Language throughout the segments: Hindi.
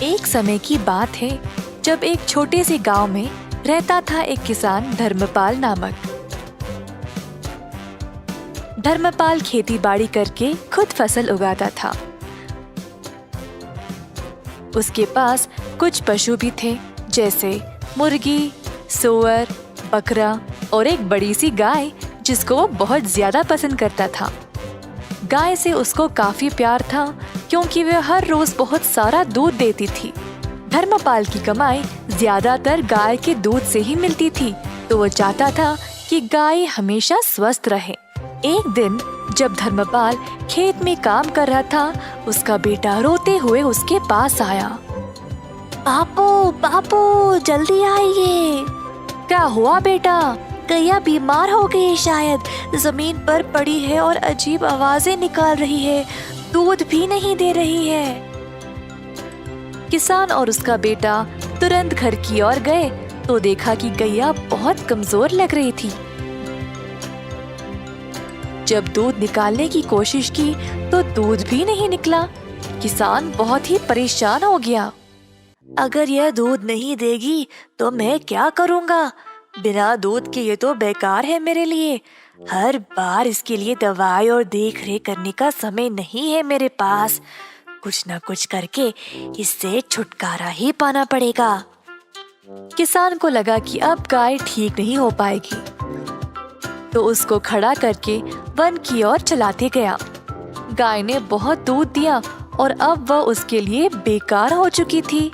एक समय की बात है जब एक छोटे से गांव में रहता था एक किसान धर्मपाल नामक। धर्मपाल खेती बाड़ी करके खुद फसल उगाता था। उसके पास कुछ पशु भी थे, जैसे मुर्गी, सूअर, बकरा और एक बड़ी सी गाय जिसको वो बहुत ज्यादा पसंद करता था। गाय से उसको काफी प्यार था क्योंकि वह हर रोज बहुत सारा दूध देती थी। धर्मपाल की कमाई ज्यादातर गाय के दूध से ही मिलती थी, तो वो चाहता था कि गाय हमेशा स्वस्थ रहे। एक दिन जब धर्मपाल खेत में काम कर रहा था, उसका बेटा रोते हुए उसके पास आया। बापू बापू जल्दी आइए। क्या हुआ बेटा? गैया बीमार हो गई, शायद जमीन पर पड़ी है और अजीब आवाजें निकाल रही है, दूध भी नहीं दे रही है। किसान और उसका बेटा तुरंत घर की ओर गए तो देखा कि गैया बहुत कमजोर लग रही थी। जब दूध निकालने की कोशिश की तो दूध भी नहीं निकला। किसान बहुत ही परेशान हो गया। अगर यह दूध नहीं देगी तो मैं क्या करूँगा? बिना दूध के ये तो बेकार है मेरे लिए। हर बार इसके लिए दवाई और देख रेख करने का समय नहीं है मेरे पास। कुछ ना कुछ करके इससे छुटकारा ही पाना पड़ेगा। किसान को लगा कि अब गाय ठीक नहीं हो पाएगी, तो उसको खड़ा करके वन की ओर चलाते गया। गाय ने बहुत दूध दिया और अब वह उसके लिए बेकार हो चुकी थी।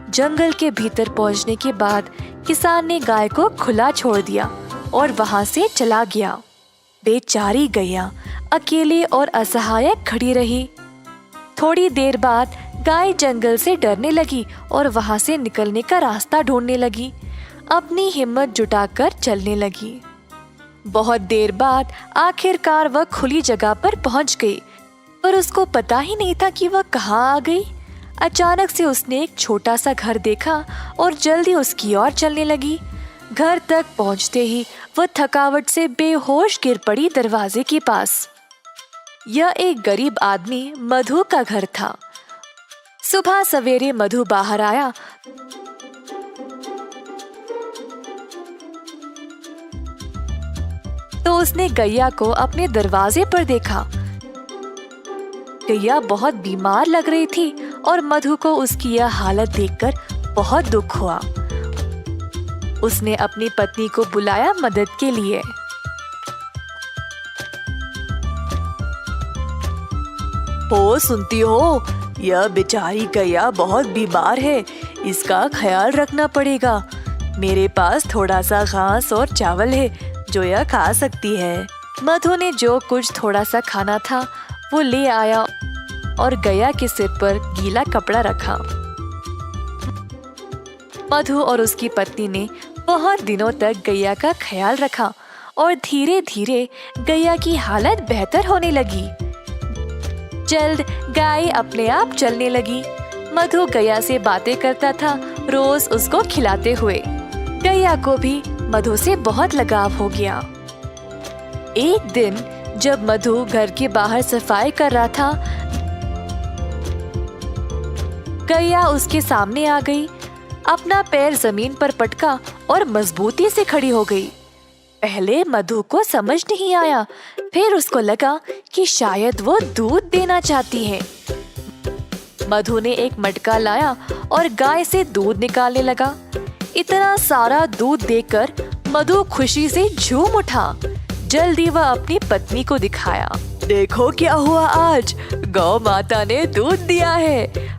जंगल के भीतर पहुंचने के बाद किसान ने गाय को खुला छोड़ दिया और वहां से चला गया। बेचारी गैया अकेले और असहाय खड़ी रही। थोड़ी देर बाद गाय जंगल से डरने लगी और वहां से निकलने का रास्ता ढूंढने लगी। अपनी हिम्मत जुटाकर चलने लगी। बहुत देर बाद आखिरकार वह खुली जगह पर पहुंच गई, पर उसको पता ही नहीं था कि वह कहाँ आ गई। अचानक से उसने एक छोटा सा घर देखा और जल्दी उसकी ओर चलने लगी। घर तक पहुंचते ही वह थकावट से बेहोश गिर पड़ी दरवाजे के पास। यह एक गरीब आदमी मधु का घर था। सुबह सवेरे मधु बाहर आया तो उसने गैया को अपने दरवाजे पर देखा। गैया बहुत बीमार लग रही थी और मधु को उसकी यह हालत देखकर बहुत दुख हुआ। उसने अपनी पत्नी को बुलाया मदद के लिए। हो सुनती हो, यह बेचारी गैया बहुत बीमार है, इसका ख्याल रखना पड़ेगा। मेरे पास थोड़ा सा घास और चावल है जो यह खा सकती है। मधु ने जो कुछ थोड़ा सा खाना था वो ले आया और गैया के सिर पर गीला कपड़ा रखा। मधु और उसकी पत्नी ने बहुत दिनों तक गैया का ख्याल रखा और धीरे धीरे गैया की हालत बेहतर होने लगी। जल्द गाय अपने आप चलने लगी। मधु गैया से बातें करता था, रोज उसको खिलाते हुए। गैया को भी मधु से बहुत लगाव हो गया। एक दिन जब मधु घर के बाहर सफाई कर रहा था, गैया उसके सामने आ गई। अपना पैर जमीन पर पटका और मजबूती से खड़ी हो गई। पहले मधु को समझ नहीं आया, फिर उसको लगा कि शायद वो दूध देना चाहती है। मधु ने एक मटका लाया और गाय से दूध निकालने लगा। इतना सारा दूध देखकर मधु खुशी से झूम उठा। जल्दी वह अपनी पत्नी को दिखाया। देखो क्या हुआ आज, गौ माता ने दूध दिया है।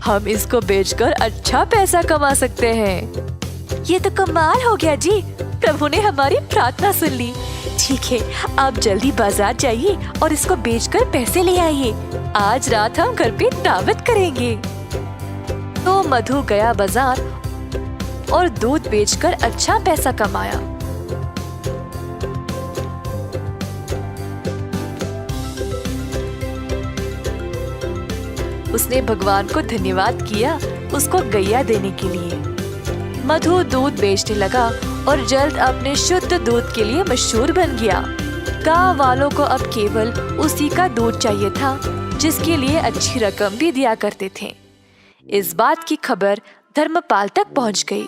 हम इसको बेचकर अच्छा पैसा कमा सकते हैं। ये तो कमाल हो गया जी, प्रभु ने हमारी प्रार्थना सुन ली। ठीक है, आप जल्दी बाजार जाइए और इसको बेचकर पैसे ले आइए। आज रात हम घर पे दावत करेंगे। तो मधु गया बाजार और दूध बेचकर अच्छा पैसा कमाया। उसने भगवान को धन्यवाद किया उसको गैया देने के लिए। मधु दूध बेचने लगा और जल्द अपने शुद्ध दूध के लिए मशहूर बन गया। गांव वालों को अब केवल उसी का दूध चाहिए था। जिसके लिए अच्छी रकम भी दिया करते थे। इस बात की खबर धर्मपाल तक पहुंच गई।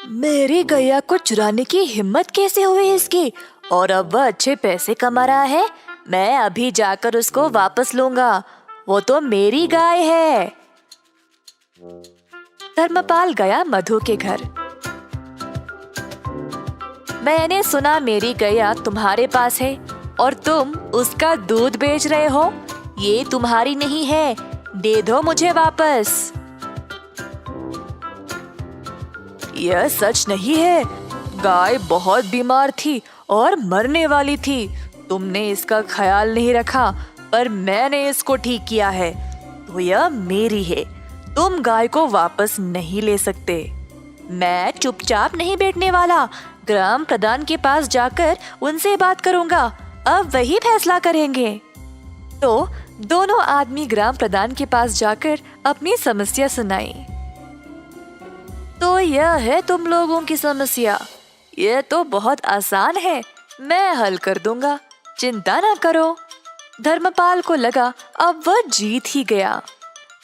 मेरी गैया को चुराने की हिम्मत कैसे हुई इसकी, और अब वह अच्छे पैसे कमा रहा है। मैं अभी जाकर उसको वापस लूंगा, वो तो मेरी गाय है। धर्मपाल गया मधु के घर। मैंने सुना मेरी गैया तुम्हारे पास है और तुम उसका दूध बेच रहे हो। ये तुम्हारी नहीं है, दे दो मुझे वापस। यह सच नहीं है। गाय बहुत बीमार थी और मरने वाली थी। तुमने इसका ख्याल नहीं रखा, पर मैंने इसको ठीक किया है, तो यह मेरी है। तुम गाय को वापस नहीं ले सकते। मैं चुपचाप नहीं बैठने वाला। ग्राम प्रधान के पास जाकर उनसे बात करूंगा, अब वही फैसला करेंगे। तो दोनों आदमी ग्राम प्रधान के पास जाकर अपनी समस्या सुनाई। तो यह है तुम लोगों की समस्या। यह तो बहुत आसान है, मैं हल कर दूंगा, चिंता ना करो। धर्मपाल को लगा अब वह जीत ही गया।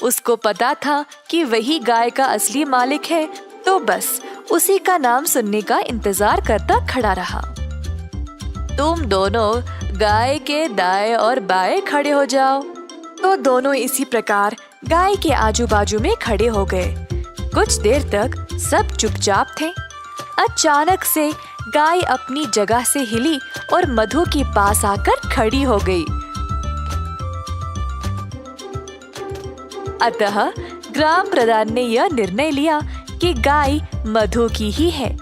उसको पता था कि वही गाय का असली मालिक है, तो बस उसी का नाम सुनने का इंतजार करता खड़ा रहा। तुम दोनों गाय के दाएं और बाएं खड़े हो जाओ। तो दोनों इसी प्रकार गाय के आजू बाजू में खड़े हो गए। कुछ देर तक सब चुपचाप थे। अचानक से गाय अपनी जगह से हिली और मधु के पास आकर खड़ी हो गई। अतः ग्राम प्रधान ने यह निर्णय लिया कि गाय मधु की ही है,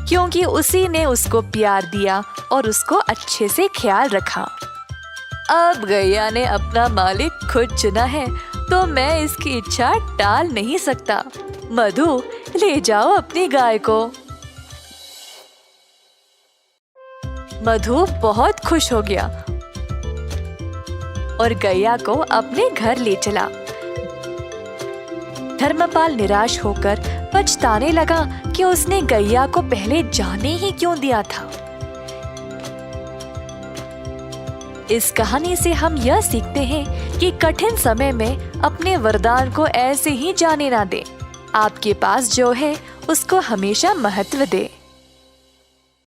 क्योंकि उसी ने उसको प्यार दिया और उसको अच्छे से ख्याल रखा। अब गैया ने अपना मालिक खुद चुना है, तो मैं इसकी इच्छा टाल नहीं सकता। मधु, ले जाओ अपनी गाय को। मधु बहुत खुश हो गया और गैया को अपने घर ले चला। धर्मपाल निराश होकर पछताने लगा कि उसने गैया को पहले जाने ही क्यों दिया था। इस कहानी से हम यह सीखते हैं कि कठिन समय में अपने वरदान को ऐसे ही जाने ना दें। आपके पास जो है उसको हमेशा महत्व दें।